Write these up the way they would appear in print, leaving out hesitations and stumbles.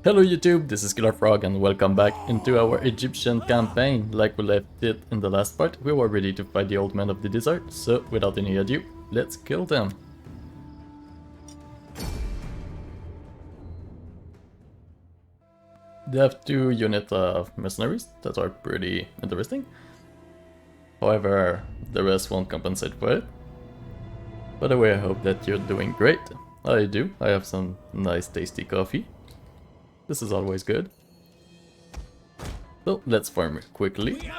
Hello YouTube, this is KillerFrog and welcome back into our Egyptian campaign. Like we left it in the last part, we were ready to fight the old men of the desert, so without any ado, let's kill them. They have 2 units of mercenaries that are pretty interesting. However, the rest won't compensate for it. By the way, I hope that you're doing great. I do, I have some nice tasty coffee. This is always good. So let's farm quickly.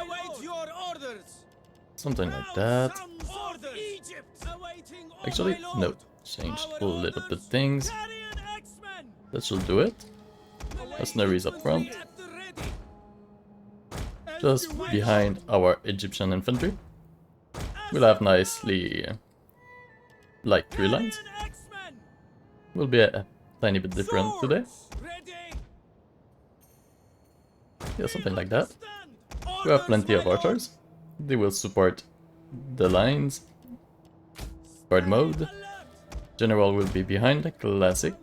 Something like that. Actually, no. Changed a little bit things. That should do it. Mercenaries up front. Just behind our Egyptian infantry. We'll have nicely light 3 lines. Will be a tiny bit different today. Yeah, something like that. We have plenty of archers. They will support the lines. Guard mode. General will be behind, classic.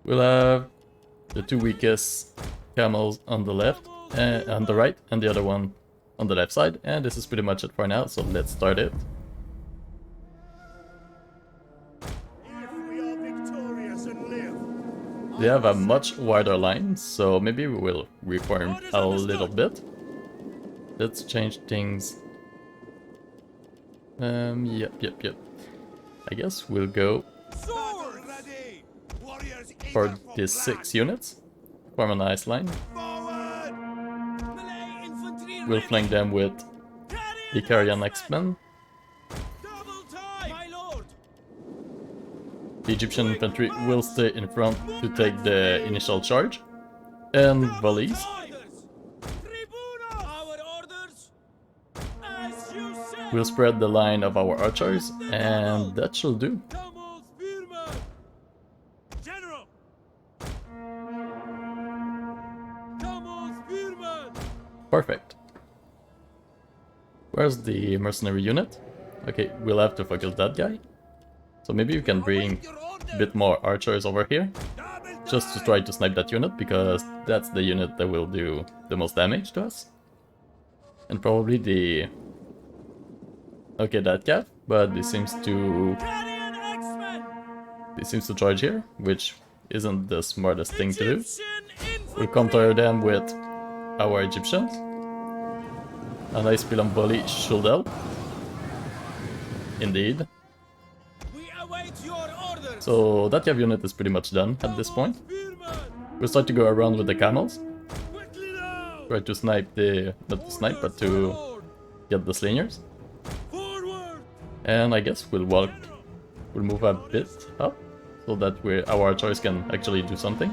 We'll have the 2 weakest camels on the left, on the right, and the other one on the left side. And this is pretty much it for now, so let's start it. They have a much wider line, so maybe we will reform a little bit. Let's change things. Yep. I guess we'll go for these 6 units. Form a nice line. We'll flank them with the Icarian X-Men. The Egyptian infantry will stay in front to take the initial charge. And volleys. We'll spread the line of our archers, and that should do. Perfect. Where's the mercenary unit? Okay, we'll have to focus that guy. So maybe you can bring a bit more archers over here, just to try to snipe that unit, because that's the unit that will do the most damage to us. And probably the... Okay, that cat, but this seems to charge here, which isn't the smartest thing to do. We'll counter them with our Egyptians. A nice pilum volley should help. Indeed. So that cav unit is pretty much done at this point. We'll start to go around with the camels. Try to snipe the... not to snipe, but to get the slingers. And I guess we'll move a bit up, so that our archers can actually do something.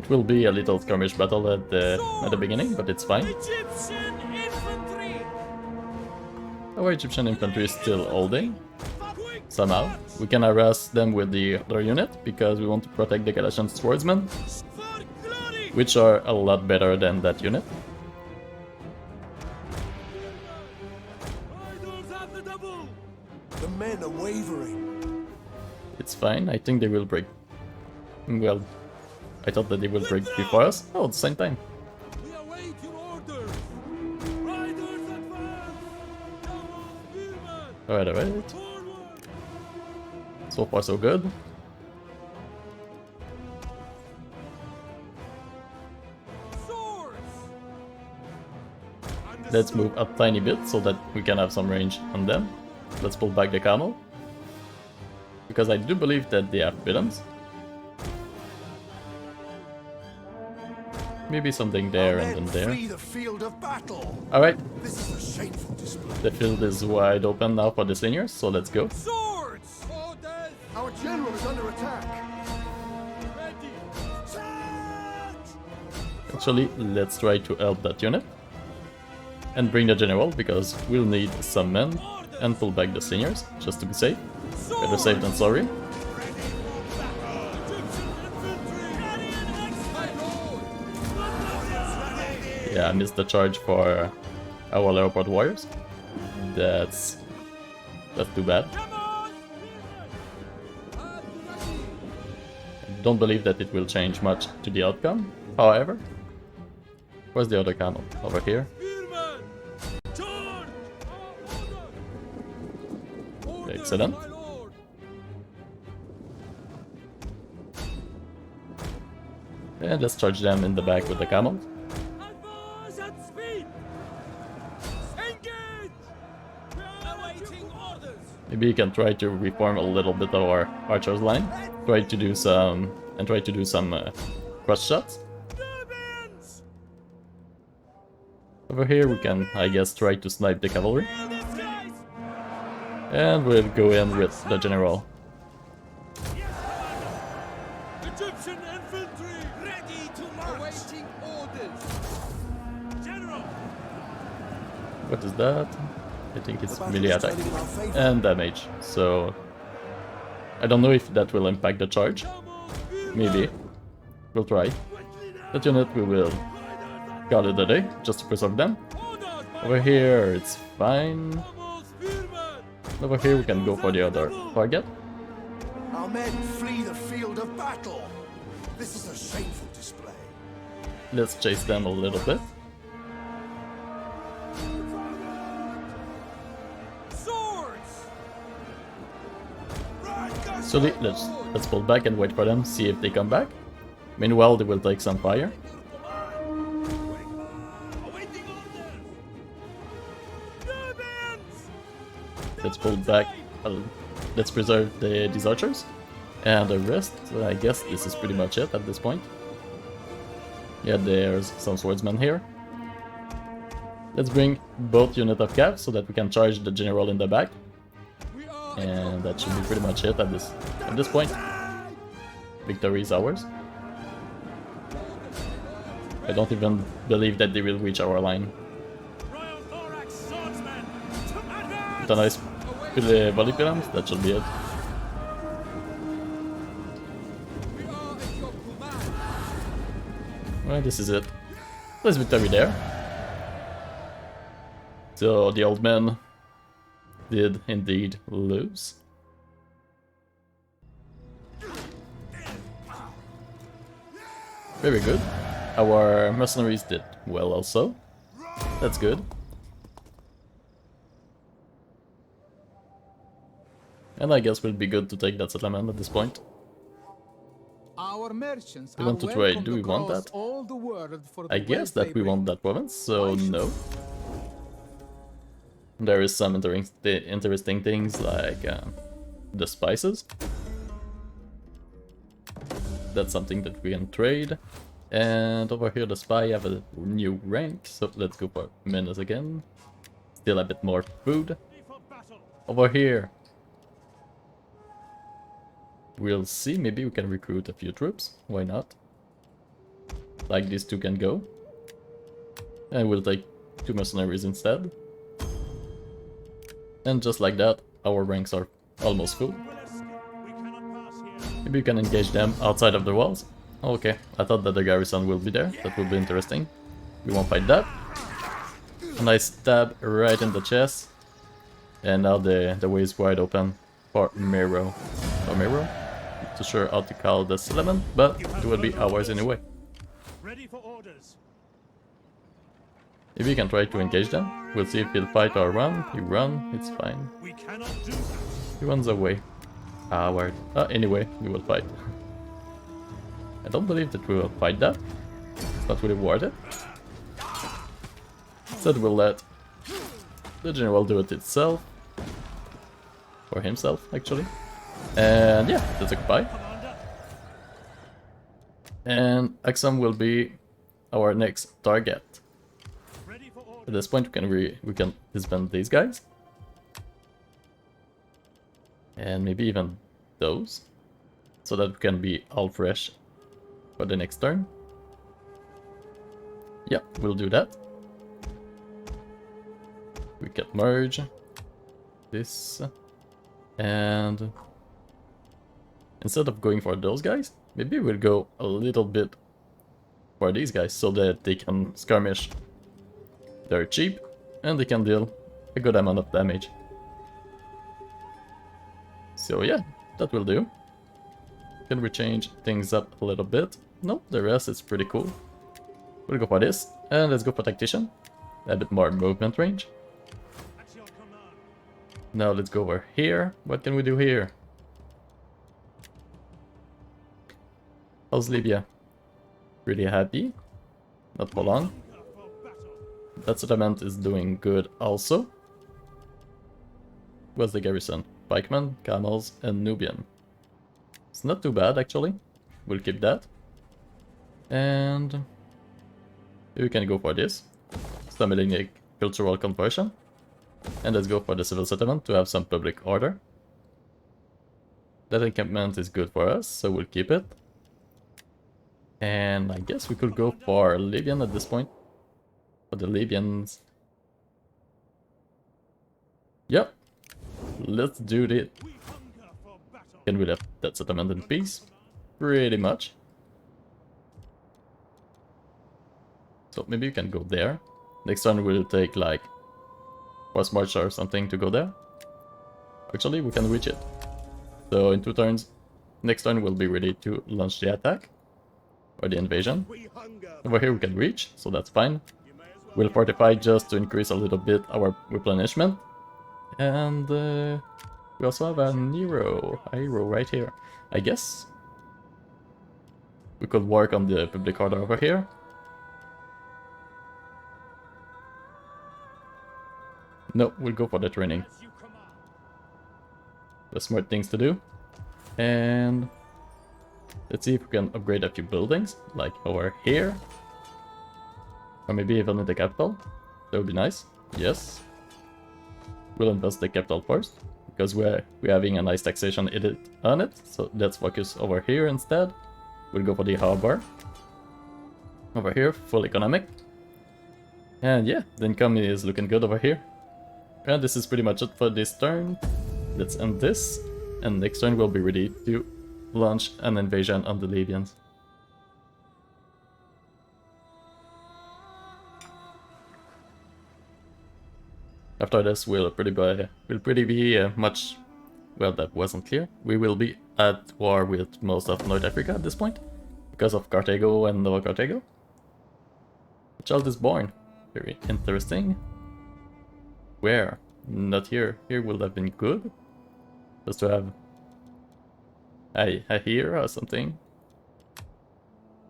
It will be a little skirmish battle at the beginning, but it's fine. Our Egyptian infantry is still holding. Somehow. We can harass them with the other unit, because we want to protect the Galatian swordsmen, which are a lot better than that unit. The men are wavering. It's fine, I think they will break. Well, I thought that they will break before us. Oh, at the same time. Alright. So far so good. Let's move a tiny bit so that we can have some range on them. Let's pull back the camel. Because I do believe that they have villains. Maybe something there and then there. Alright. The field is wide open now for the slingers, so let's go. Our general is under attack. Actually, let's try to help that unit. And bring the general, because we'll need some men. And pull back the slingers, just to be safe. Better safe than sorry. Yeah, I missed the charge for our Leopard warriors. That's too bad. don't believe that it will change much to the outcome. However, where's the other camel? Over here. Excellent. And let's charge them in the back with the camel. Maybe you can try to reform a little bit of our archers line. Try to do some cross shots. Over here we can, I guess, try to snipe the cavalry. And we'll go in with the general. Egyptian infantry ready to march. Awaiting orders. General. What is that? I think it's melee attack and damage. So I don't know if that will impact the charge. Maybe. We'll try. That unit we will call it a day, just to preserve them. Over here it's fine. Over here we can go for the other target. Our men flee the field of battle. This is a shameful display. Let's chase them a little bit. So let's pull back and wait for them, see if they come back. Meanwhile, they will take some fire. Let's pull back. Let's preserve these archers. And the rest, I guess this is pretty much it at this point. Yeah, there's some swordsmen here. Let's bring both units of cav so that we can charge the general in the back. And that should be pretty much it at this point. Victory is ours. I don't even believe that they will reach our line. With a nice volley pyramids, that should be it. Well, this is it. Nice victory there. So the old men did indeed lose. Very good. Our mercenaries did well also. That's good. And I guess we'll be good to take that settlement at this point. Our merchants We want to trade. Do we want that? I guess that we want that province, so no. There is some interesting things like the spices. That's something that we can trade. And over here the spy have a new rank, so let's go for menace again. Still a bit more food. Over here we'll see, maybe we can recruit a few troops, why not? Like these two can go. And we'll take 2 mercenaries instead. And just like that, our ranks are almost full. Maybe we can engage them outside of the walls. Okay, I thought that the garrison will be there, that would be interesting. We won't fight that. A nice stab right in the chest. And now the way is wide open for Mero. Or Mero? Not too sure how to call the settlement, but it will be ours anyway. Ready for orders. If we can try to engage them, we'll see if he'll fight or run. He run, it's fine. We cannot do that. He runs away. Coward. Anyway, we will fight. I don't believe that we will fight that. It's not really worth it. Instead we'll let the general do it itself. For himself, actually. And yeah, that's a goodbye. And Aksum will be our next target. At this point we can disband these guys. And maybe even those. So that we can be all fresh for the next turn. Yeah, we'll do that. We can merge this. And instead of going for those guys, maybe we'll go a little bit for these guys so that they can skirmish. They're cheap and they can deal a good amount of damage. So yeah, that will do. Can we change things up a little bit? Nope, the rest is pretty cool. We'll go for this, and let's go for Tactician. A bit more movement range. At your command. Now let's go over here. What can we do here? How's Libya? Pretty happy. Not for long. Hunger for battle. That settlement is doing good also. What's the garrison? Pikemen, camels, and Nubian. It's not too bad actually. We'll keep that. And we can go for this. Stimulating cultural conversion. And let's go for the civil settlement to have some public order. That encampment is good for us, so we'll keep it. And I guess we could go for Libyan at this point. For the Libyans. Yep. Let's do it. We hunger for battle. Can we let that settlement in peace? Pretty much. So maybe you can go there. Next turn we'll take like force march or something to go there. Actually, we can reach it. So in 2 turns, next turn we'll be ready to launch the attack. Or the invasion. We hunger. Over here we can reach, so that's fine. You may as well We'll fortify just to increase a little bit our replenishment. And we also have a hero right here. I guess we could work on the public order over here. No, we'll go for the training. As you command. The smart things to do. And let's see if we can upgrade a few buildings, like over here. Or maybe even in the capital. That would be nice. Yes. We'll invest the capital first, because we're having a nice taxation edit on it. So let's focus over here instead. We'll go for the harbor. Over here, full economic. And yeah, the income is looking good over here. And this is pretty much it for this turn. Let's end this. And next turn we'll be ready to launch an invasion on the Libyans. After this, we'll pretty be much. Well, that wasn't clear. We will be at war with most of North Africa at this point, because of Carthago and Nova Carthago. A child is born. Very interesting. Where? Not here. Here would have been good. Just to have a here or something.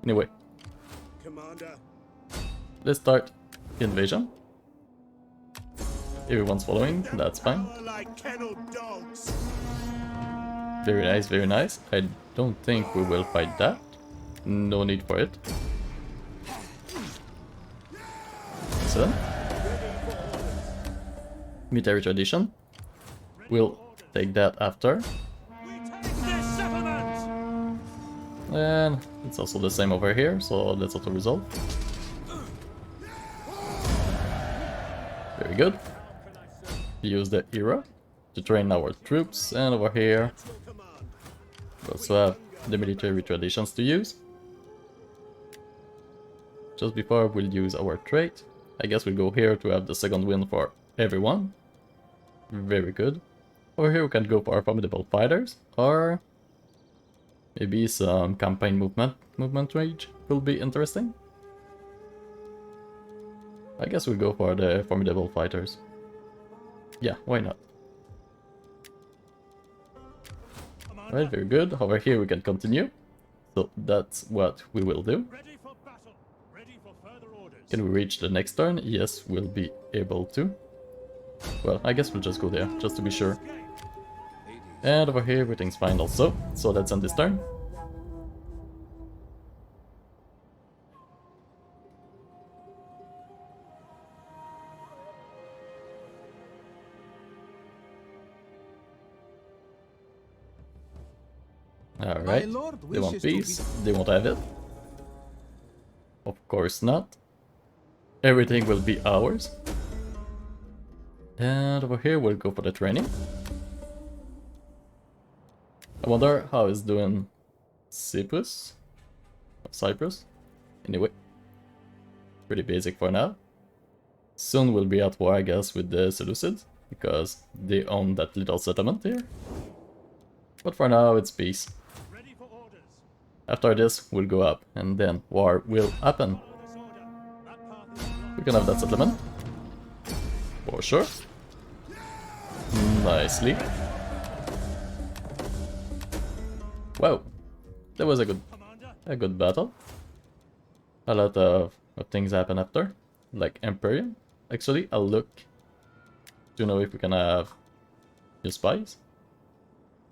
Anyway, Commander. let's start the invasion. Everyone's following, that's fine. Power like kennel dogs. Very nice, very nice. I don't think we will fight that. No need for it. So, military tradition. We'll take that after. We take this settlement. And it's also the same over here, so let's auto resolve. Very good. Use the era to train our troops, and over here we also have the military traditions to use. Just before we'll use our trait, I guess we'll go here to have the second win for everyone. Very good. Over here we can go for our formidable fighters, or maybe some campaign movement range will be interesting. I guess we'll go for the formidable fighters. Yeah, why not? Alright, very good. Over here we can continue. So that's what we will do. Ready for battle. Ready for further orders. Can we reach the next turn? Yes, we'll be able to. Well, I guess we'll just go there, just to be sure. And over here everything's fine also. So let's end this turn. Alright, lord they want wishes to peace, they won't have it. Of course not. Everything will be ours. And over here we'll go for the training. I wonder how it's doing Cyprus? Anyway, pretty basic for now. Soon we'll be at war, I guess, with the Seleucid, because they own that little settlement here. But for now, it's peace. Ready for orders. After this, we'll go up, and then war will happen. We can have that settlement. For sure. Nicely. Wow. That was a good battle. A lot of things happen after. Like Imperium. Actually, I'll look to know if we can have new spies.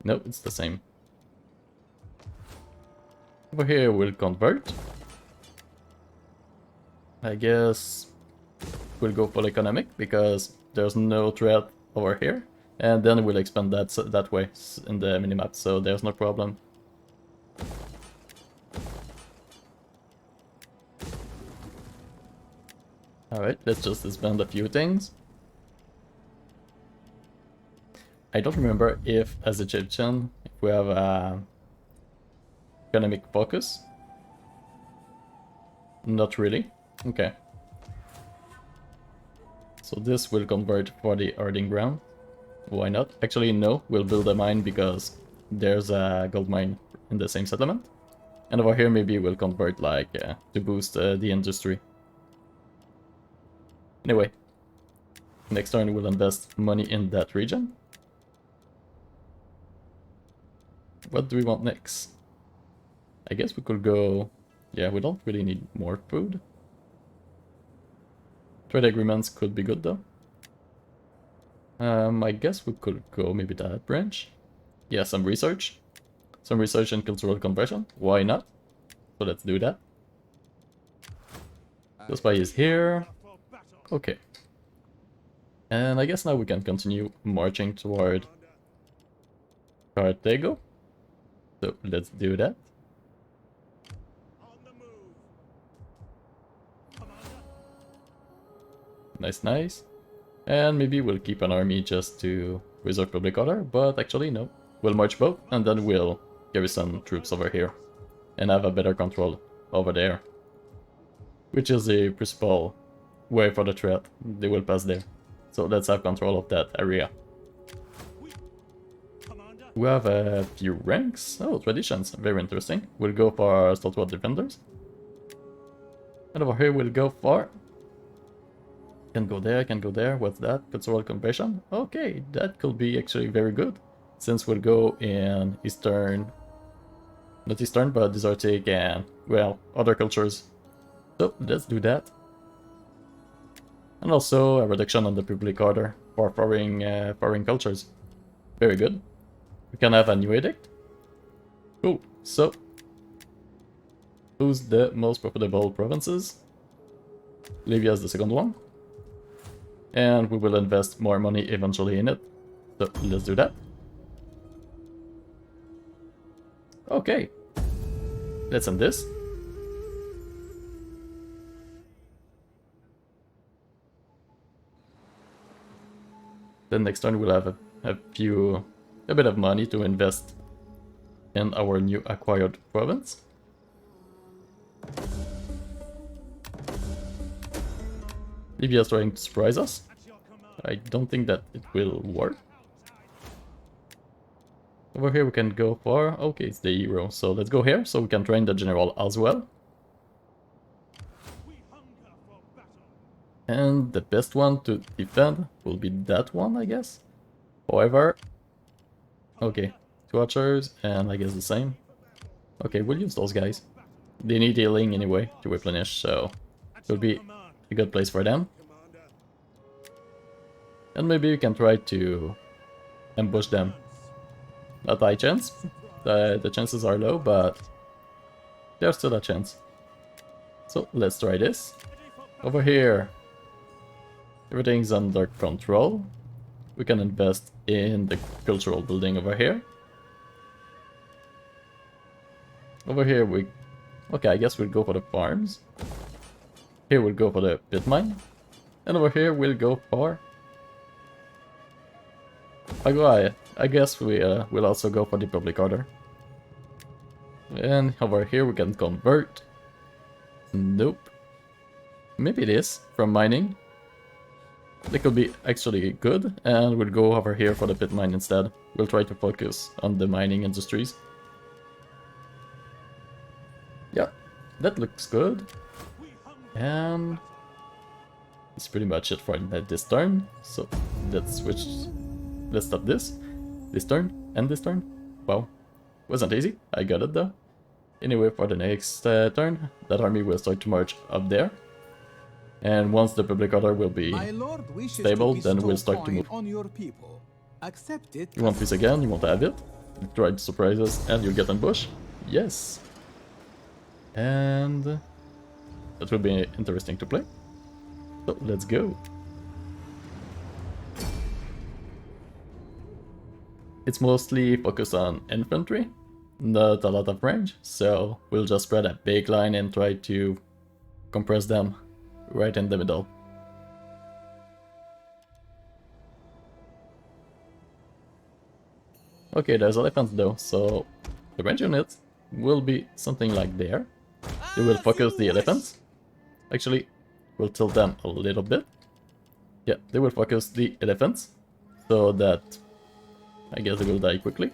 No, it's the same. Over here we'll convert. I guess we'll go for economic because there's no threat over here. And then we'll expand that way in the minimap, so there's no problem. Alright, let's just disband a few things. I don't remember if, as Egyptian, if we have a economic focus. Not really. Okay. So this will convert for the earthing ground. Why not? Actually, no. We'll build a mine because there's a gold mine in the same settlement. And over here, maybe we'll convert like to boost the industry. Anyway, next turn we'll invest money in that region. What do we want next? I guess we could go... Yeah, we don't really need more food. Trade agreements could be good though. I guess we could go maybe that branch. Yeah, some research. Some research and cultural conversion. Why not? So let's do that. The spy is here. Okay. And I guess now we can continue marching toward Carthago. So let's do that. Nice, nice. And maybe we'll keep an army just to preserve public order, but actually no. We'll march both, and then we'll garrison troops over here. And have a better control over there. Which is the principal way for the threat. They will pass there. So let's have control of that area. We have a few ranks. Oh, traditions. Very interesting. We'll go for stalwart defenders. And over here we'll go for... Can go there. What's that? Cultural conversion? Okay, that could be actually very good. Since we'll go in Eastern... Not Eastern, but Desertic and, well, other cultures. So, let's do that. And also a reduction on the public order for foreign cultures. Very good. We can have a new edict. Cool. So, who's the most profitable provinces? Libya is the second one. And we will invest more money eventually in it. So, let's do that. Okay. Let's end this. Then next turn we'll have a bit of money to invest in our new acquired province. Libya is trying to surprise us. I don't think that it will work. Over here we can go for... Okay, it's the hero. So let's go here so we can train the general as well. And the best one to defend will be that one, I guess. However... Okay, 2 archers and I guess the same. Okay, we'll use those guys. They need healing anyway to replenish, so it will be a good place for them. And maybe we can try to ambush them. Not high chance. The chances are low, but there's still a chance. So let's try this. Over here, everything's under control. We can invest in the cultural building over here. Over here we... Okay, I guess we'll go for the farms. Here we'll go for the pit mine. And over here we'll go for... I guess we'll also go for the public order. And over here we can convert. Nope. Maybe it is from mining. That could be actually good, and we'll go over here for the pit mine instead. We'll try to focus on the mining industries. Yeah, that looks good. And it's pretty much it for this turn. So let's switch. Let's stop this turn, and this turn. Wow, wasn't easy. I got it though. Anyway, for the next turn, that army will start to march up there. And once the public order will be My lord wishes stable, to then we'll bestow start to move. coin on your people. Accept it. You want this again? You want to have it? You try to surprise us and you'll get ambushed? Yes. And that will be interesting to play. So let's go. It's mostly focused on infantry, not a lot of range, so we'll just spread a big line and try to compress them right in the middle. Okay, there's elephants though, so the range units will be something like there. They will focus the elephants. Actually, we'll tilt them a little bit. Yeah, they will focus the elephants, so that I guess they will die quickly.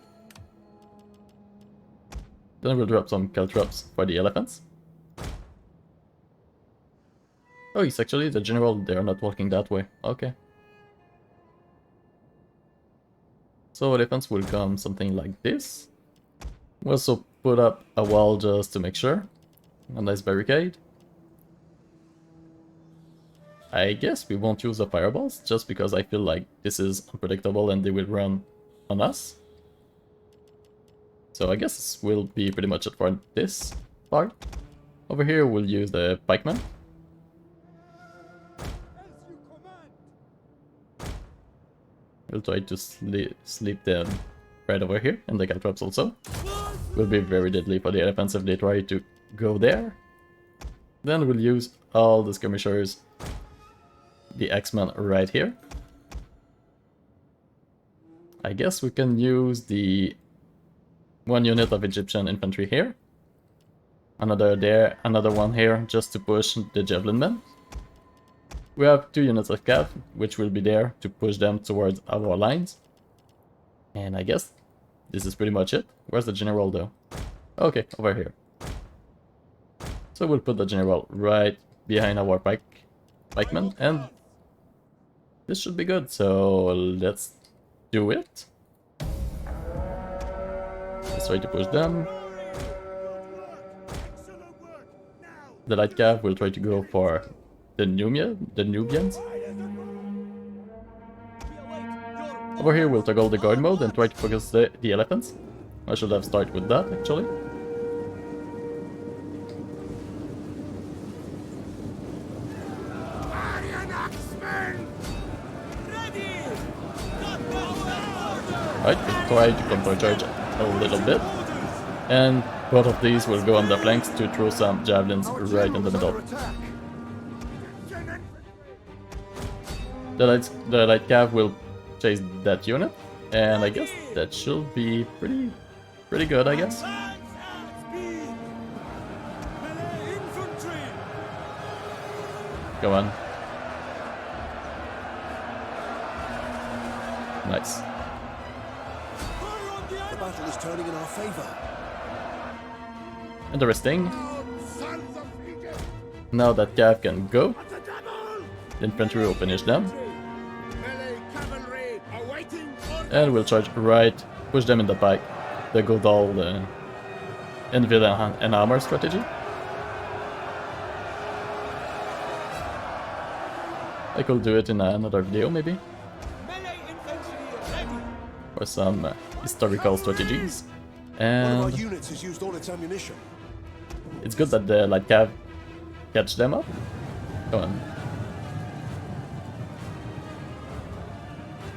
Then we'll drop some caltrops for the elephants. Oh, it's actually the general, they are not walking that way. Okay. So elephants will come something like this. We'll also put up a wall just to make sure. A nice barricade. I guess we won't use the fireballs, just because I feel like this is unpredictable and they will run on us. So I guess this will be pretty much it for this part. Over here we'll use the pikemen. We'll try to sleep them right over here, and the caltrops also. Will be very deadly for the elephants if they try to go there. Then we'll use all the skirmishers, the X-Men right here. I guess we can use the one unit of Egyptian infantry here. Another there, another one here, just to push the javelin men. We have 2 units of cav, which will be there to push them towards our lines. And I guess this is pretty much it. Where's the general though? Okay, over here. So we'll put the general right behind our pikemen, and this should be good. So let's do it. Let's try to push them. The light cav will try to go for the Nubians. Over here we'll toggle the guard mode and try to focus the elephants. I should have started with that actually. Right, we try to countercharge a little bit. And both of these will go on the flanks to throw some javelins right in the middle. The light cav will chase that unit, and I guess that should be pretty good, I guess. Come on. Nice. The battle is turning in our favor. Interesting. Now that cav can go, the infantry will finish them. And we'll charge right, push them in the back. The good old Envil and armor strategy. I could do it in another video maybe. For some historical strategies. One of our And units has used all its ammunition. it's good that the light cav catch them up. Come on.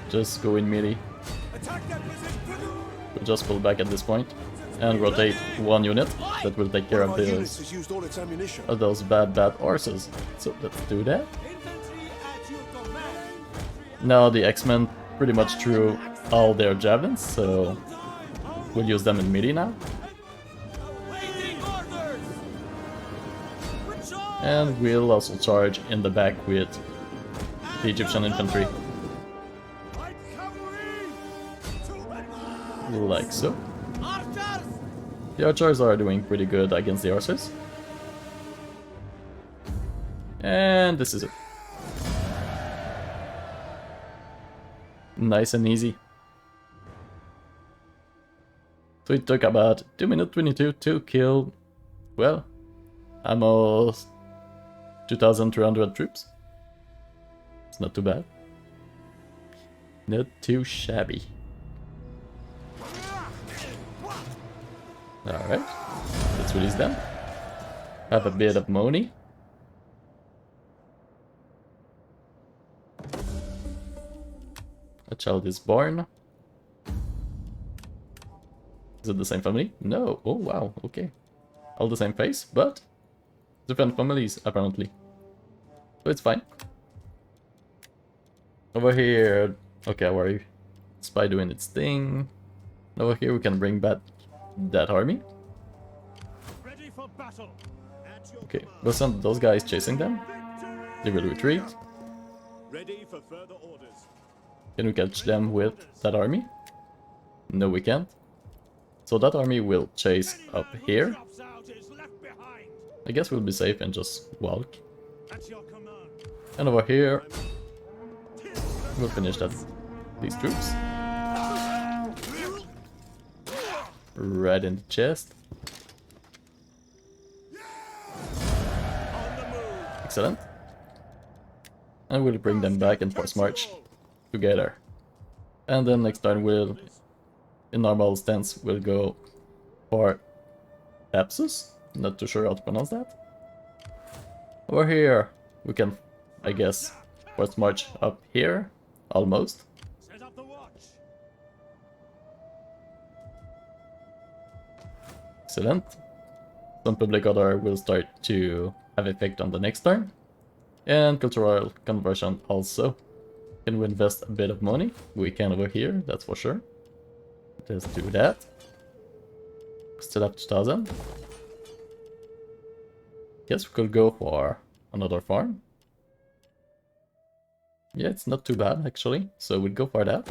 Just go in melee. We'll just pull back at this point and rotate one unit that will take care One of of our units those, has used all its ammunition. bad horses. So let's do that. Now the X-Men pretty much threw all their javelins, so we'll use them in melee now. And we'll also charge in the back with the Egyptian infantry. Like so. The archers are doing pretty good against the horses. And this is it. Nice and easy. So it took about 2 minutes 22 to kill, well, almost 2,300 troops. It's not too bad. Not too shabby. Alright, let's release them. Have a bit of money. A child is born. Is it the same family? No. Oh wow, okay. All the same face, but different families apparently. So it's fine. Over here, okay, our spy doing its thing. Over here we can bring back that army. Ready for battle. At your Okay, command. we'll send those guys chasing them. They will retreat. Ready for further orders. Can we catch them with that army? No, we can't. So that army will chase up Anyone who here. drops out is left behind. I guess we'll be safe and just walk. At your command. And over here, we'll finish these troops. Right in the chest. On the move. Excellent. And we'll bring them back in force march together. And then next turn we'll, in normal stance, we'll go for Apsus. Not too sure how to pronounce that. Over here, we can, I guess, force march up here. Almost. Set up the watch. Excellent. Some public order will start to have effect on the next turn. And cultural conversion also. Can we invest a bit of money? We can over here, that's for sure. Let's do that. Still have 2,000. Guess we could go for another farm. Yeah, it's not too bad actually, so we'll go for that.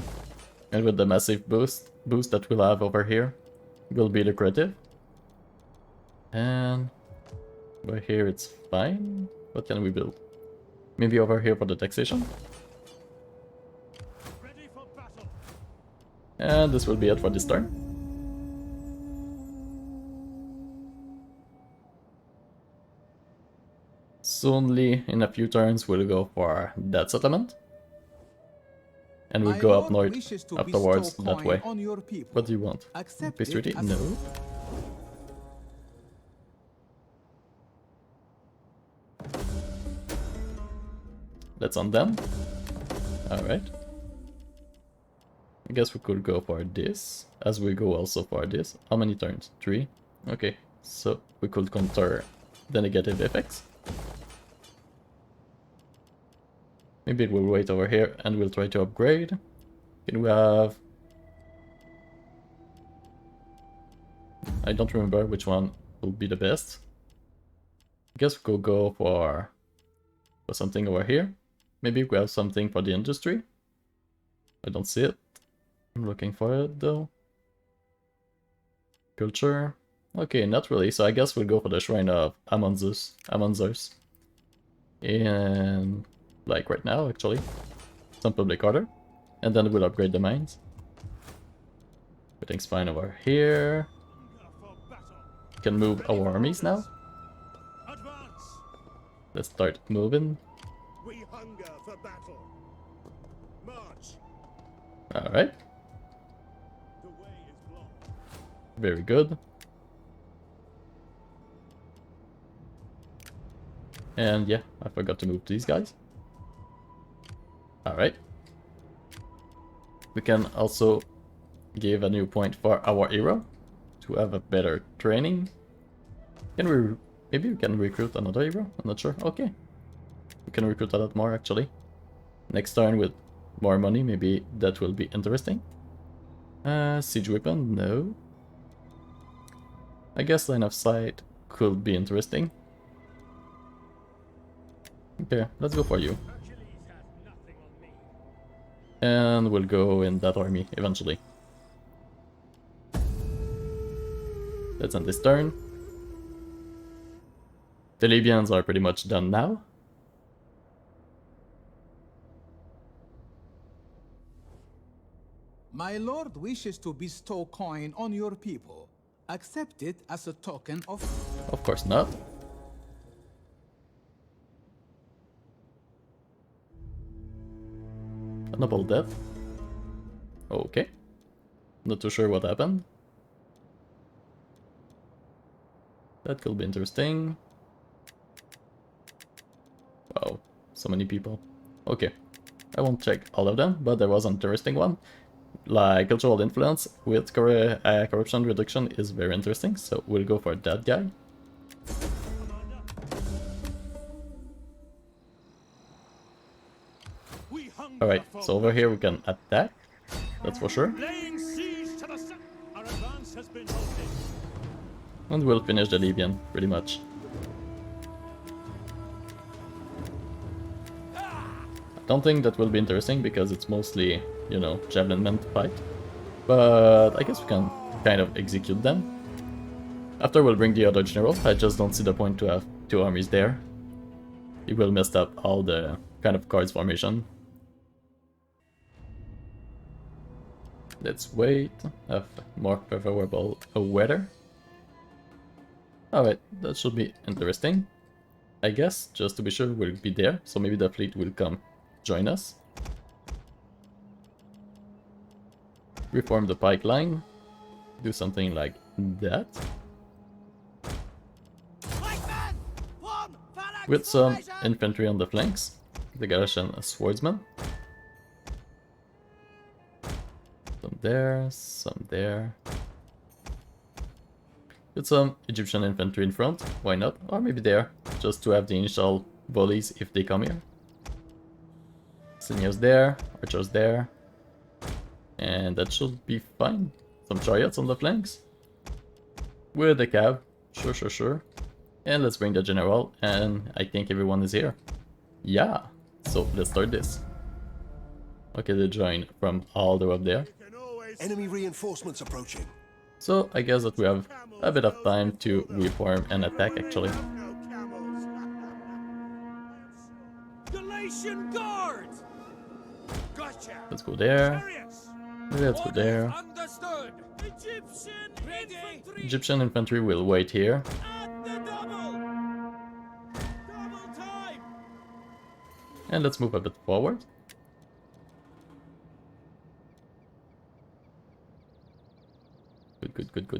And with the massive boost that we'll have over here, will be lucrative. And over here it's fine. What can we build? Maybe over here for the taxation. Ready for battle. And this will be it for this turn. So only in a few turns we'll go for that settlement. And we'll My go up lord north wishes to afterwards bestow that coin way. on your people. What do you want? Accept Peace it treaty? as- No. That's on them. Alright. I guess we could go for this, as we go also for this. How many turns? 3? Okay, so we could counter the negative effects. Maybe we'll wait over here and we'll try to upgrade. Can we have... I don't remember which one will be the best. I guess we could go for something over here. Maybe we have something for the industry. I don't see it. I'm looking for it though. Culture. Okay, not really. So I guess we'll go for the Shrine of Amonzus. And like right now, actually. Some public order. And then we'll upgrade the mines. Everything's fine over here. Hunger for battle. Can move our armies now. Advance. Let's start moving. We hunger for battle. March. Alright, The way is blocked. very good. And yeah, I forgot to move these guys. Alright. We can also give a new point for our hero to have a better training. Can we... maybe we can recruit another hero? I'm not sure. Okay. We can recruit a lot more actually. Next turn with more money, maybe that will be interesting. Siege weapon? No. I guess line of sight could be interesting. Okay, let's go for you. Hercules has nothing on me. And we'll go in that army eventually. Let's end this turn. The Libyans are pretty much done now. My lord wishes to bestow coin on your people. Accept it as a token of... Of course not. A noble death. Okay. Not too sure what happened. That could be interesting. Wow, so many people. Okay, I won't check all of them, but there was an interesting one. Like, cultural influence with corruption reduction is very interesting, so we'll go for that guy. Alright, so over here we can attack, that's for sure. Laying siege to the Our advance has been halted. And we'll finish the Libyan, pretty much. I don't think that will be interesting because it's mostly, you know, javelin men to fight. But I guess we can kind of execute them. After we'll bring the other general, I just don't see the point to have two armies there. It will mess up all the kind of cards formation. Let's wait, have more favorable weather. Alright, that should be interesting. I guess, just to be sure, we'll be there, so maybe the fleet will come join us. Reform the pike line. Do something like that. With some infantry on the flanks. The Galatian swordsman. Some there, some there. With some Egyptian infantry in front, why not? Or maybe there, just to have the initial volleys if they come here. Seniors there, archers there. And that should be fine. Some chariots on the flanks. With the cav, sure. And let's bring the general, and I think everyone is here. Yeah, so let's start this. Okay, they join from all the way up there. Enemy reinforcements approaching. So I guess that we have a bit of time to reform and attack actually. Galatian guards. Gotcha. Let's go there. Let's go there. Understood. Egyptian infantry will wait here. At the double time. And let's move a bit forward.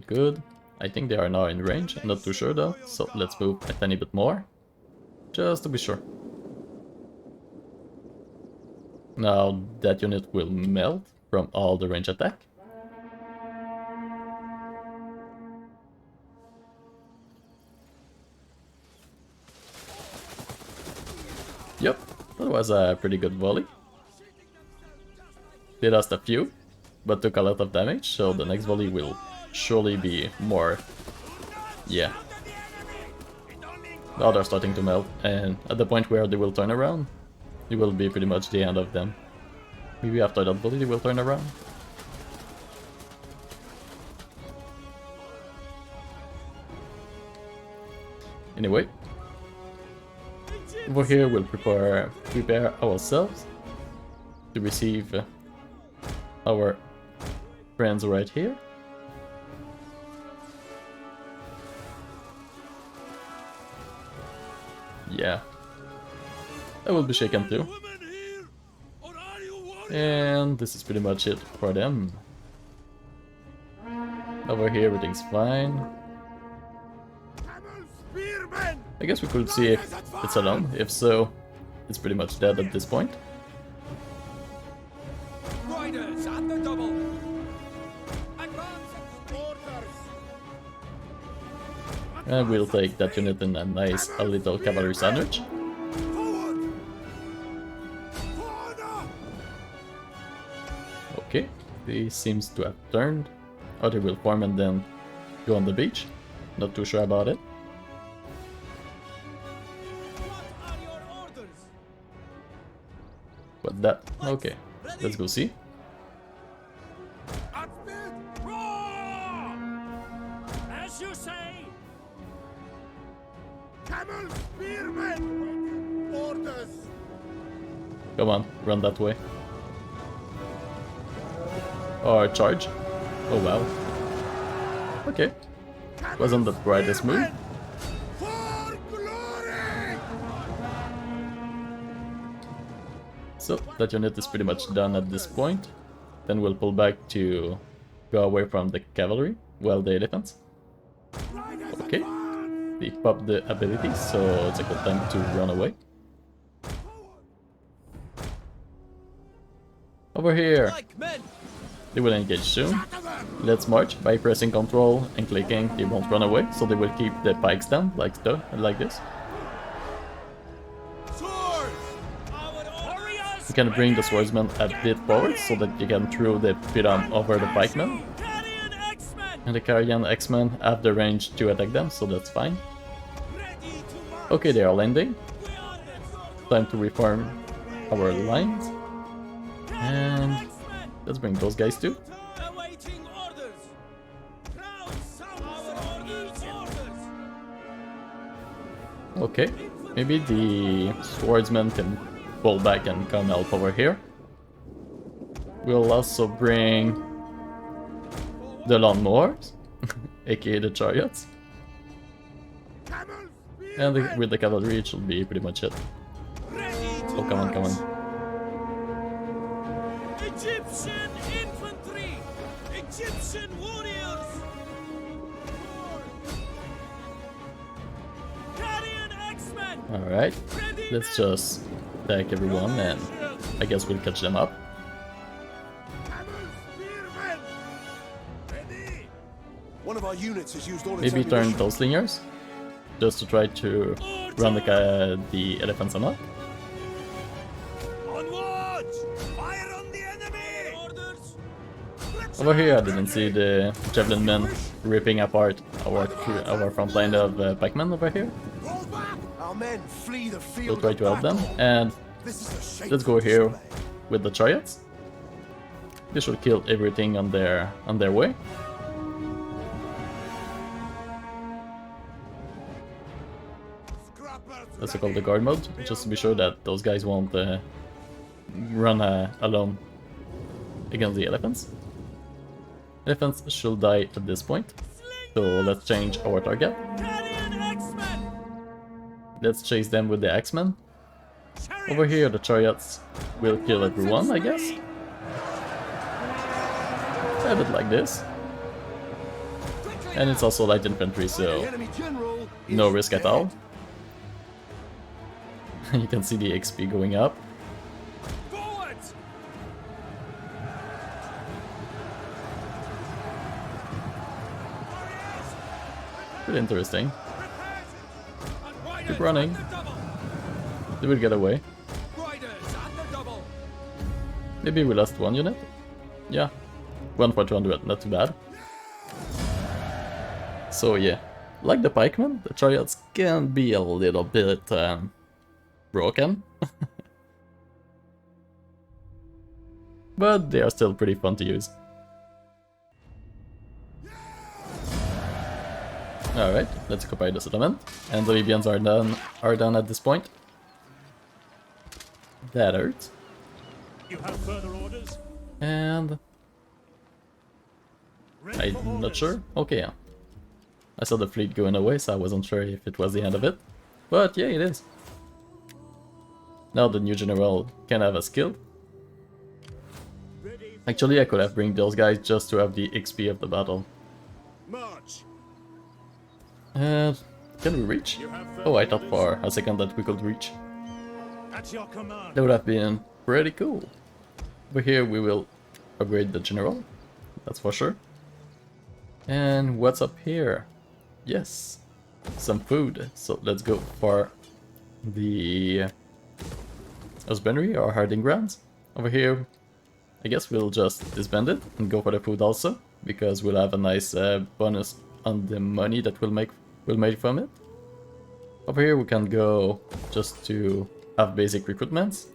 Good. I think they are now in range. I'm not too sure though, so let's move a tiny bit more. Just to be sure. Now that unit will melt from all the range attack. Yep, that was a pretty good volley. Did us a few, but took a lot of damage, so the next volley will surely be more. Yeah. Now they're starting to melt, and at the point where they will turn around, it will be pretty much the end of them. Maybe after that volley they will turn around. Anyway, over here we'll prepare ourselves to receive our friends right here. Yeah, that will be shaken too. And this is pretty much it for them. Over here everything's fine. I guess we could see if it's alone. If so, it's pretty much dead at this point. Riders at the double. And we'll take that unit in a nice little cavalry sandwich. Okay, he seems to have turned. Or they will form and then go on the beach. Not too sure about it. But that, okay, let's go see. As you Camel spearmen! Orders! Come on, run that way. Or charge. Oh wow. Okay. Wasn't the brightest move. For glory! So that unit is pretty much done at this point. Then we'll pull back to go away from the cavalry, well, the elephants. Okay, we popped the ability, so it's a good time to run away. Over here! They will engage soon. Let's march by pressing Ctrl and clicking. They won't run away, so they will keep the pikes down like this. You can bring the swordsman a bit forward so that you can throw the pyram over the pikemen. And the Carian X-Men have the range to attack them, so that's fine. Okay, they are landing. Time to reform our lines. And let's bring those guys too. Okay, maybe the swordsman can pull back and come help over here. We'll also bring the lawnmowers, aka the chariots. And with the cavalry it should be pretty much it. Oh, come on, come on. Egyptian infantry! Egyptian warriors! Carian X-Men! Alright, let's just attack everyone and I guess we'll catch them up. One of our units has used all its Maybe turn ammunition. those slingers, just to try to run the elephants amok. Onward! Fire on the enemy! Orders! Over here I didn't see the javelin men ripping apart our front line of pikemen over here. Roll back! Our men flee the field We'll try of to help them, battle. and This is a shameful let's go here display. with the chariots. They should kill everything on their way. Let's call the guard mode, just to be sure that those guys won't run alone against the elephants. Elephants should die at this point, so let's change our target. Carian X-Men! Let's chase them with the X-Men. Over here the chariots will kill everyone, I guess. A bit like this. And it's also light infantry, so The enemy general no is risk at dead. all. You can see the XP going up. Forward! Pretty interesting. And riders Keep running. at the double! They will get away. Riders at the double! Maybe we lost one unit? Yeah. 1 for 200, not too bad. So yeah, like the pikemen, the chariots can be a little bit broken. But they are still pretty fun to use. Alright, let's occupy the settlement. And the Libyans are done at this point. That hurts. You have further orders? And Ready for I'm not orders. sure. Okay, yeah. I saw the fleet going away, so I wasn't sure if it was the end of it. But yeah, it is. Now the new general can have us killed. Ready for Actually, I could have bring those guys just to have the XP of the battle. march! Can we reach? You have Oh, I thought orders. for a second that we could reach. At your command! That would have been pretty cool. Over here we will upgrade the general, that's for sure. And what's up here? Yes, some food. So let's go for the husbandry or herding grounds. Over here, I guess we'll just disband it and go for the food also, because we'll have a nice bonus on the money that we'll make from it. Over here we can go just to have basic recruitments.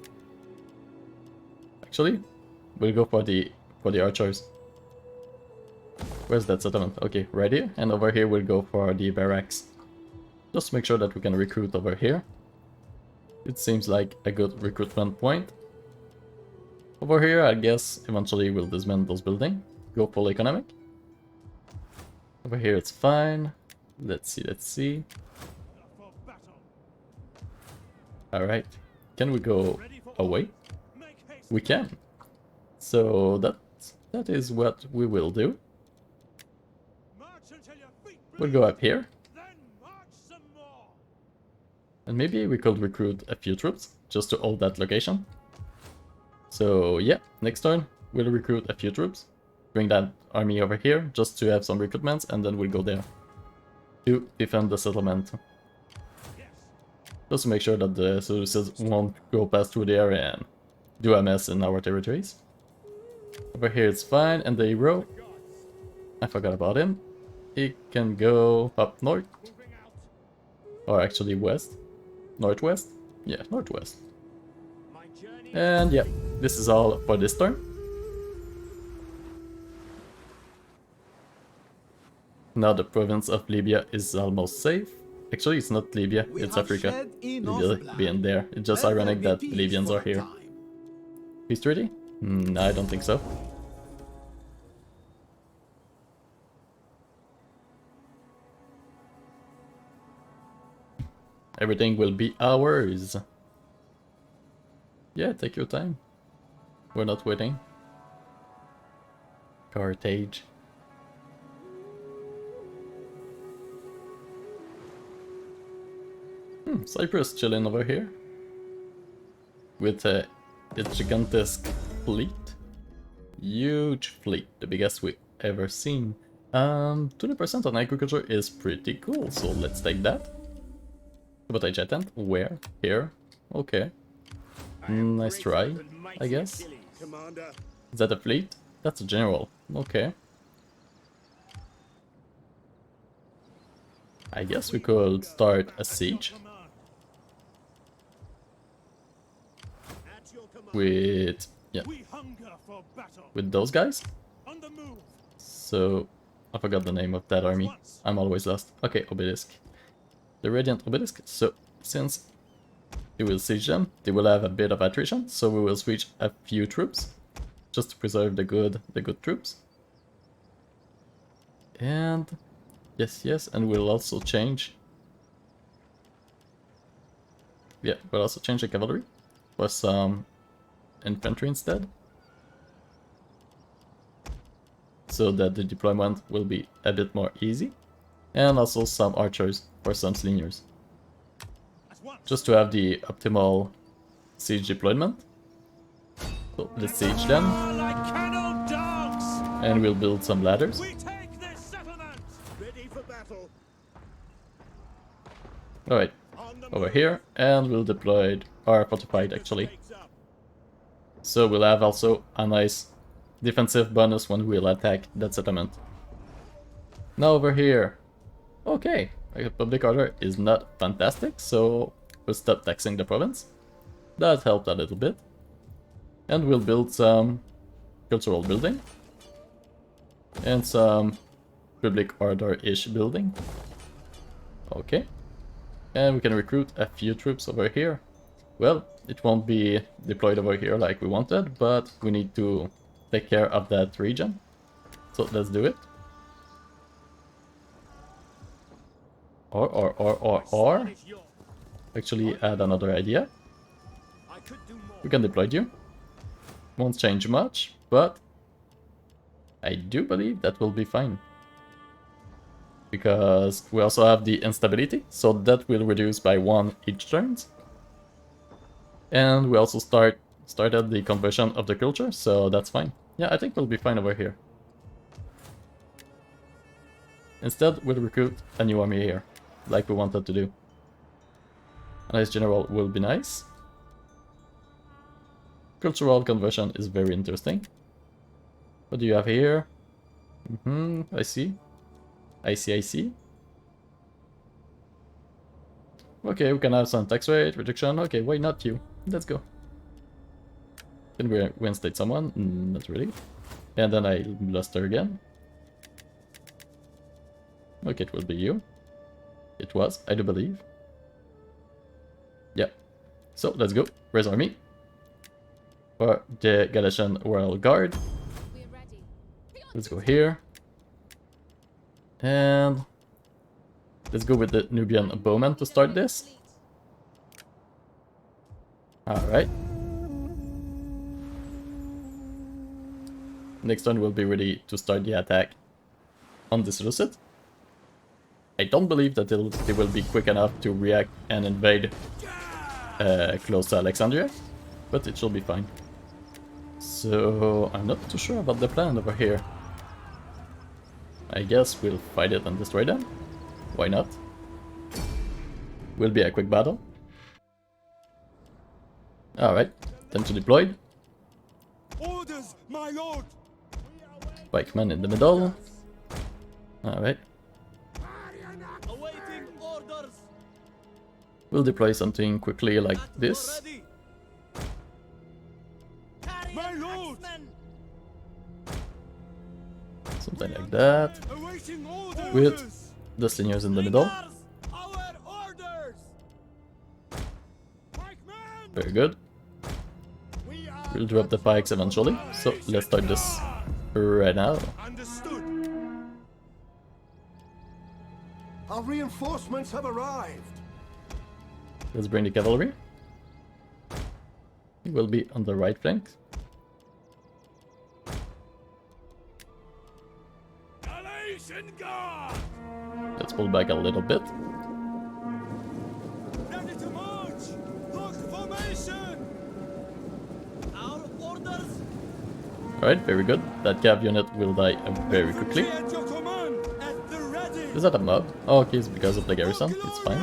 Actually, we'll go for the archers. Where's that settlement? Okay, right here. And over here we'll go for the barracks. Just make sure that we can recruit over here. It seems like a good recruitment point. Over here, I guess eventually we'll dismantle those buildings. Go full economic. Over here it's fine. Let's see. For battle. Alright. Can we go Ready for away? Make haste. We can. So that is what we will do. March until your feet We'll bleed. go up here. Then march some more. And maybe we could recruit a few troops just to hold that location. So yeah, next turn we'll recruit a few troops. Bring that army over here just to have some recruitments, and then we'll go there to defend the settlement. Yes. Just to make sure that the Seleucids won't go past through the area and do a mess in our territories. Over here it's fine, and the hero, I forgot about him. He can go up north, Moving out. or actually west. Northwest? Yeah, northwest. My journey. And yeah, this is all for this turn. Now the province of Libya is almost safe. Actually, it's not Libya, We it's have Africa. shed enough Libya being blood. there. It's just Let there ironic be that peace Libyans for are a here. time. Peace treaty? I don't think so. Everything will be ours. Yeah, take your time. We're not waiting. Carthage. Cyprus chilling over here. With its gigantesque fleet. Huge fleet, the biggest we've ever seen. 20% on agriculture is pretty cool, so let's take that. Sabotage attempt, where? Here? Okay. Nice try, I guess. Commander. Is that a fleet? That's a general. Okay. I guess we could start a siege At your command. with, yeah, We hunger for battle. with those guys. On the move. So, I forgot the name of that army. I'm always lost. Okay, Obelisk. The Radiant Obelisk. So, since we will siege them, they will have a bit of attrition, so we will switch a few troops, just to preserve the good troops. And yes, and we'll also change. Yeah, we'll also change the cavalry for some infantry instead, so that the deployment will be a bit more easy, and also some archers for some slingers, At once. just to have the optimal siege deployment. So let's siege them, Like kennel dogs. and we'll build some ladders. We take this settlement. Ready for battle. Alright, On the over move. here, and we'll deploy our fortified actually. Stakes up. So we'll have also a nice defensive bonus when we'll attack that settlement. Now over here. Okay, public order is not fantastic, so we'll stop taxing the province. That helped a little bit. And we'll build some cultural building. And some public order-ish building. Okay. And we can recruit a few troops over here. Well, it won't be deployed over here like we wanted, but we need to take care of that region. So let's do it. Or Is yours. actually add another idea. I could do more. We can deploy you. Won't change much, but I do believe that will be fine. Because we also have the instability, so that will reduce by 1 each turn. And we also started the conversion of the culture, so that's fine. Yeah, I think we'll be fine over here. Instead, we'll recruit a new army here, like we wanted to do. A nice general will be nice. Cultural conversion is very interesting. What do you have here? I see. I see. Okay, we can have some tax rate reduction. Okay, why not you? Let's go. Can we reinstate someone? Not really. And then I lost her again. Okay, it will be you. It was, I do believe. Yeah. So let's go. Where's army? For the Galatian Royal Guard. Let's go here. And let's go with the Nubian Bowman to start this. Alright. Next turn we'll be ready to start the attack on the Seleucid. I don't believe that they will be quick enough to react and invade close to Alexandria, but it should be fine. So I'm not too sure about the plan over here. I guess we'll fight it and destroy them. Why not? Will be a quick battle. Alright, time to deploy. Orders, my lord. Pikeman in the middle. Alright. Awaiting orders. We'll deploy something quickly like this. My lord. Something like that. Awaiting orders. With the slingers in the middle. Our orders. Pikemen. Very good. We are We'll drop the pikes eventually. So let's start this right now. understood. Our reinforcements have arrived. Let's bring the cavalry. It will be on the right flank. Galatian guard. Let's pull back a little bit. Ready to march. Lock formation. Our orders. Alright, very good. That cav unit will die very quickly. At your command. At the ready. Is that a mob? Oh, okay, it's because of the garrison. It's fine.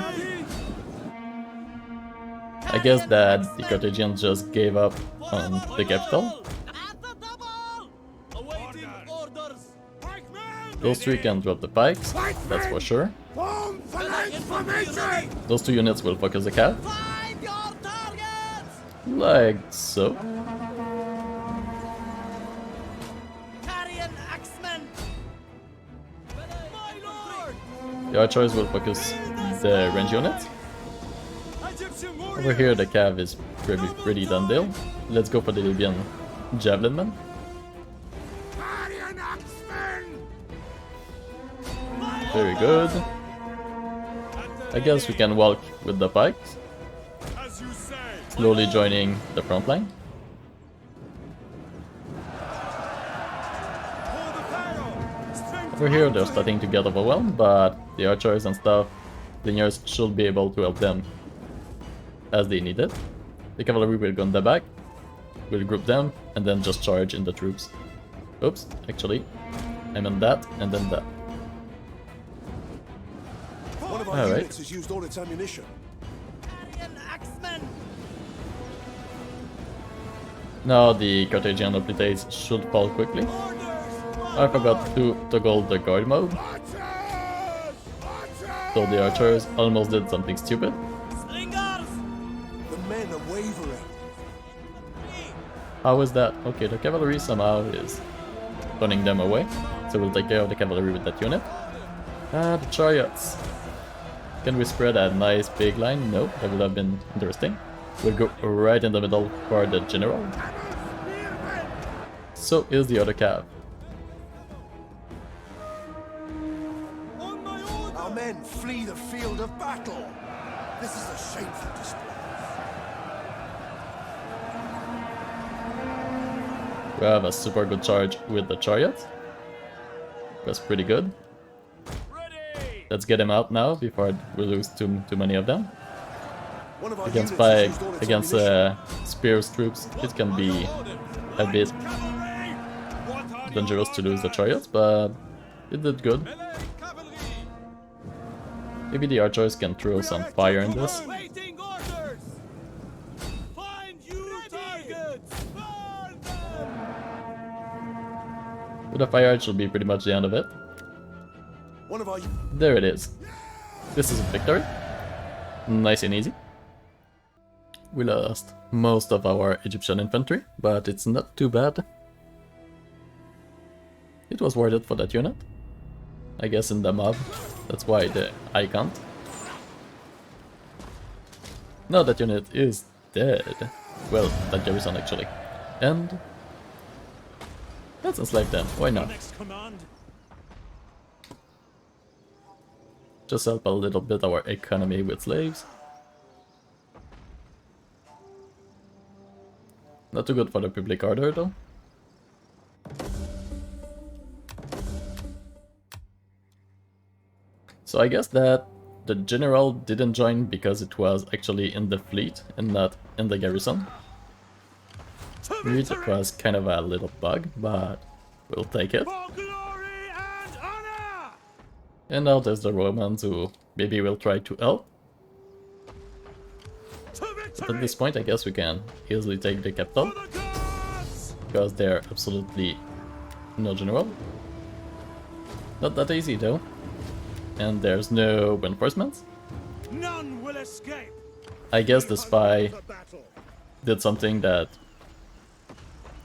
I guess that the Carthaginians just gave up on the capital. At the double. Awaiting orders. Pikemen. Those three can drop the pikes, that's for sure. Form phalanx formation! Those two units will focus the cav, Find your targets. like so. Carrion axemen. My lord. The archers will focus the range units. Egyptian Over warriors. here the cav is pretty done deal. Let's go for the Libyan javelin man. Carrion axemen! Very good. I guess we can walk with the pikes, As you say. slowly joining the front line. For the pharaoh. Strength Over here they're starting to get overwhelmed, but the archers and stuff, the Ligners should be able to help them as they need it. The cavalry will go in the back, we'll group them, and then just charge in the troops. Oops, actually, I meant that, and then that. One of our Alright. units has used all its ammunition. Carrion axemen. Now the Carthaginian oblites should fall quickly. Orders. I forgot to toggle the guard mode, Archers! Archers! so the archers almost did something stupid. Slingers. The men are wavering. How is that? Okay, the cavalry somehow is turning them away, so we'll take care of the cavalry with that unit. The chariots. Can we spread a nice big line? No, that would have been interesting. We'll go right in the middle for the general. So is the other cav. On my order. Our men flee the field of battle. This is a shameful display. We have a super good charge with the chariots. That's pretty good. Ready. Let's get him out now before we lose too many of them. One of our Against units has used all its ammunition. Spears troops, it can be a bit Cavalry. What are dangerous to lose the chariots, but it did good. melee cavalry? Maybe the archers can throw some fire in this. Waiting orders. Find you targets. Burn them. With a fire, it should be pretty much the end of it. One of our There it is. This is a victory. Nice and easy. We lost most of our Egyptian infantry, but it's not too bad. It was worth it for that unit. I guess in the mob, that's why I can't. Now that unit is dead. Well, that garrison actually. And let's enslave them, why not? Next command. Just help a little bit our economy with slaves. Not too good for the public order though. So I guess that the general didn't join because it was actually in the fleet and not in the garrison. It was kind of a little bug, but we'll take it. For glory and honor. And now there's the Romans who maybe will try to help. To But victory. at this point I guess we can easily take the capital, For the gods. because they're absolutely no general. Not that easy though. And there's no reinforcements. None will escape. I guess the spy The battle. did something that...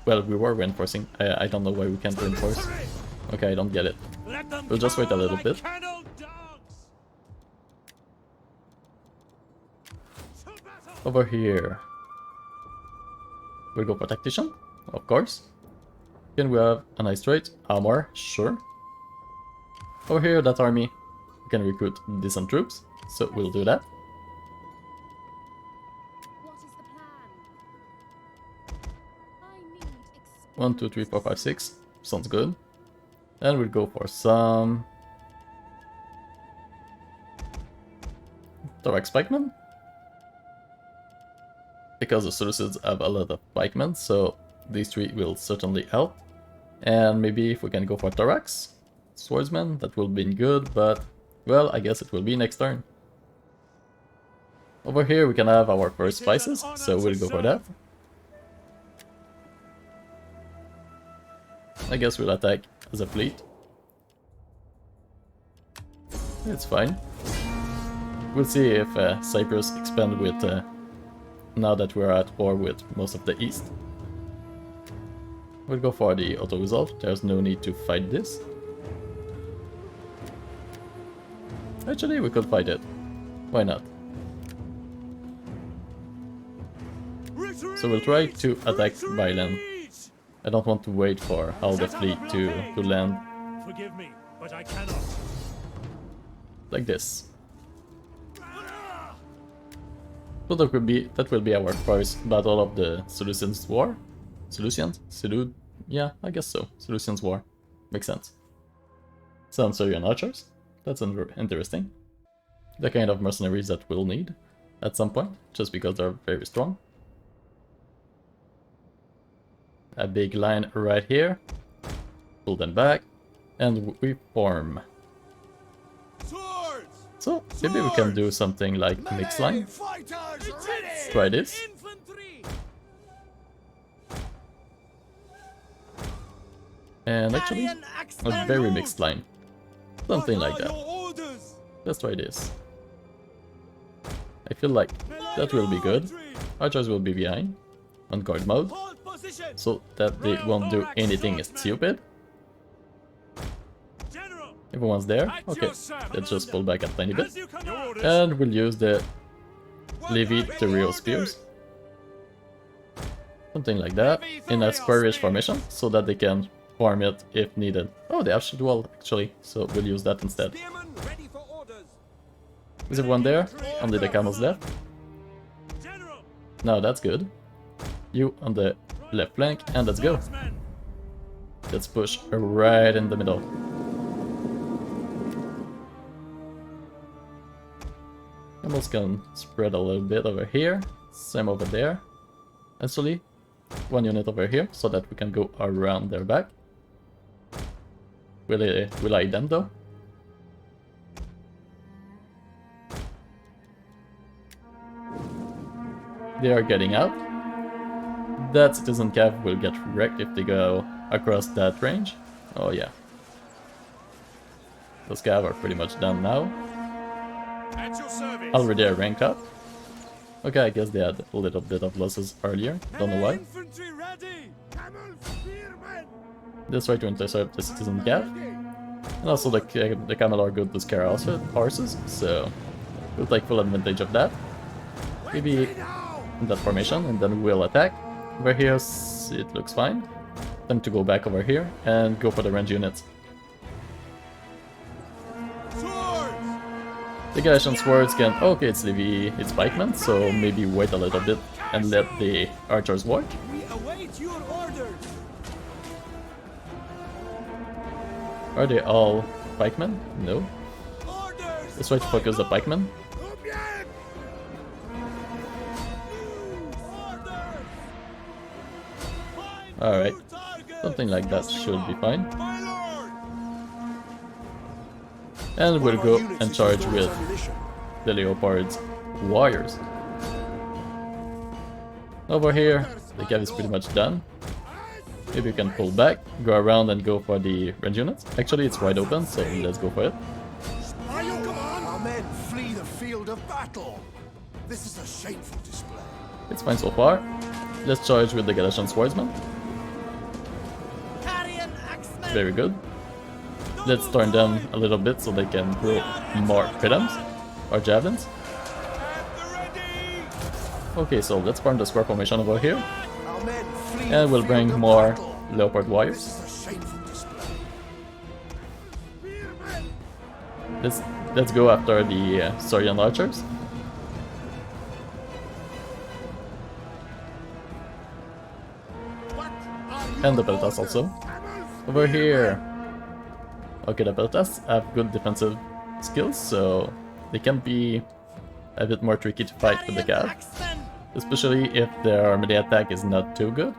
Well, we were reinforcing. I don't know why we can't reinforce. Okay, I don't get it. Let them We'll just wait a cower little like bit. kennel dogs. To battle. Over here. We'll go for tactician, of course. Can we have a nice trait? Armor, sure. Over here, that army. We can recruit decent troops, so we'll do that. What is the plan? I need 1, 2, 3, 4, 5, 6. Sounds good. And we'll go for some... Thorax pikemen. Because the Seleucids have a lot of pikemen, so these three will certainly help. And maybe if we can go for thorax, swordsman, that will be good, but well, I guess it will be next turn. Over here we can have our first spices, so we'll go for that. I guess we'll attack as a fleet. It's fine. We'll see if Cyprus expand with now that we're at war with most of the east. We'll go for the auto-resolve, there's no need to fight this. Actually, we could fight it. Why not? So we'll try to attack by land. I don't want to wait for all the fleet to land Forgive me, but I cannot. like this. So that will be our first battle of the Seleucids War. Yeah, I guess so. Seleucids War. Makes sense. Some Syrian archers. That's interesting. The kind of mercenaries that we'll need at some point, just because they're very strong. A big line right here. Pull them back. And we form. Swords! So, maybe we can do something like a mixed line. Fighters ready! Try this. Infantry. And actually, a very mixed line. Something like that. Let's try this. I feel like that will be good. Archers will be behind on guard mode, Hold position. so that they won't do anything stupid. General. Everyone's there. At Okay, your service. let's just pull back a tiny bit. As you command. And we'll use the Levy to real spears. Something like that, in a squarish formation, so that they can farm it if needed. Oh, they have shield wall actually, so we'll use that instead. Spearmen ready for orders. Is everyone there? Only the camels left. General. Now that's good. You on the left flank, and let's go. Swordsmen. Let's push right in the middle. Camels can spread a little bit over here, same over there. Actually, one unit over here, so that we can go around their back. Will I them though? They are getting out. That citizen cav will get wrecked if they go across that range. Oh yeah. Those cav are pretty much done now. At your service. Already a rank up. Okay, I guess they had a little bit of losses earlier. Don't know why. Infantry ready. Camel spearmen. Let's try to intercept the citizen cav. And also the camel are good to scare horses, so we'll take full advantage of that. maybe in that formation, and then we'll attack. Over here, it looks fine. Time to go back over here and go for the range units. The Galatian swords can... okay, it's Libya, it's pikemen, so maybe wait a little bit and let the archers work. We await your orders. Are they all pikemen? No. Orders. Let's try to focus the pikemen. Alright, something like that should be fine. And we'll go and charge with the Leopard's warriors. Over here, the cav is pretty much done. Maybe you can pull back, go around and go for the range units. Actually, it's wide open, so let's go for it. Our men flee the field of battle. This is a shameful display. It's fine so far. Let's charge with the Galatian swordsman. Very good. Let's turn them a little bit so they can throw more pridams or javelins. Okay, so let's form the square formation over here. Our men flee And we'll the bring field of more battle. Leopard This warriors. is a shameful display. Let's go after the Sorian archers. And the Peltas also. Over here. Okay, the Peltas have good defensive skills, so they can be a bit more tricky to fight with the cav. Especially if their melee attack is not too good.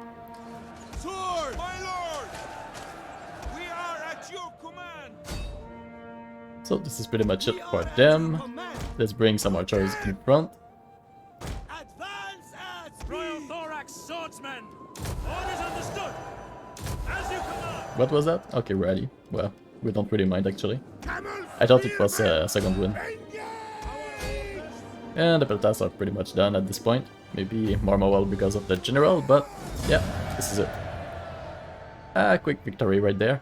Sword, my lord. We are at your command. So this is pretty much it for them. Let's bring some archers in front. Advance at Royal Thorax swordsmen. Orders understood. As you command. What was that? Okay, ready. Well, we don't really mind actually. I thought it was a second win. And the Peltas are pretty much done at this point. Maybe more mobile because of the general, but yeah, this is it. A quick victory right there.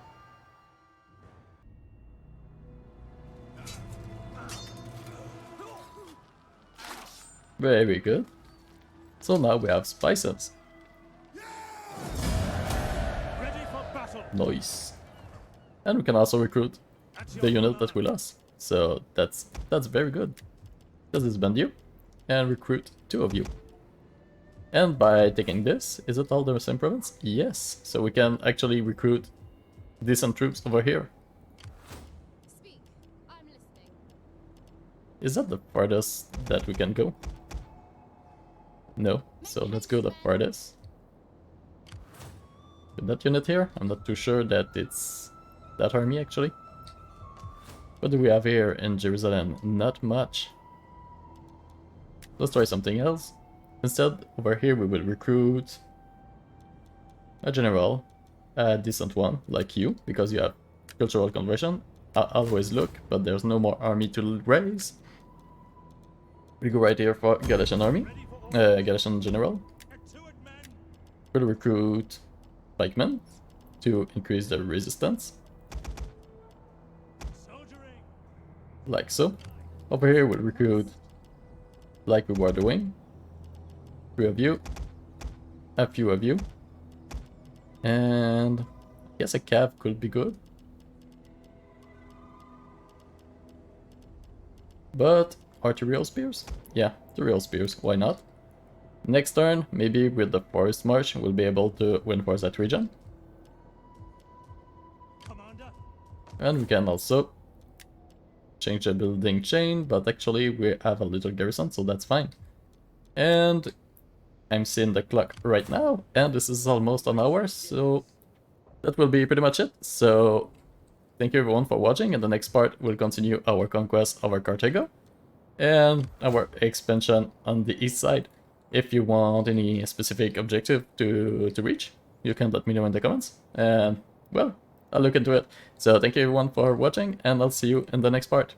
Very good. So now we have spices. Ready for battle. Nice. And we can also recruit the unit that we lost. So that's very good. Let's disband you and recruit 2 of you. And by taking this, is it all the same province? Yes. So we can actually recruit decent troops over here. Speak. I'm listening. Is that the farthest that we can go? No. So let's go the farthest. With that unit here, I'm not too sure that it's that army actually. What do we have here in Jerusalem? Not much. Let's try something else. Instead, over here we will recruit a general, a decent one like you, because you have cultural conversion. I always look, but there's no more army to raise. We go right here for Galatian army, Galatian general. We'll recruit pikemen to increase their resistance, like so. Over here we'll recruit like we were doing. 3 of you, a few of you, and I guess a cav could be good. But arterial spears? Yeah, arterial spears, why not? Next turn, maybe with the forest march, we'll be able to reinforce that region. Commander. And we can also change the building chain, but actually we have a little garrison, so that's fine. And I'm seeing the clock right now, and this is almost an hour, so that will be pretty much it. So thank you everyone for watching. In the next part, we'll continue our conquest over Carthago and our expansion on the east side. If you want any specific objective to reach, you can let me know in the comments, and well, I'll look into it. So thank you everyone for watching, and I'll see you in the next part.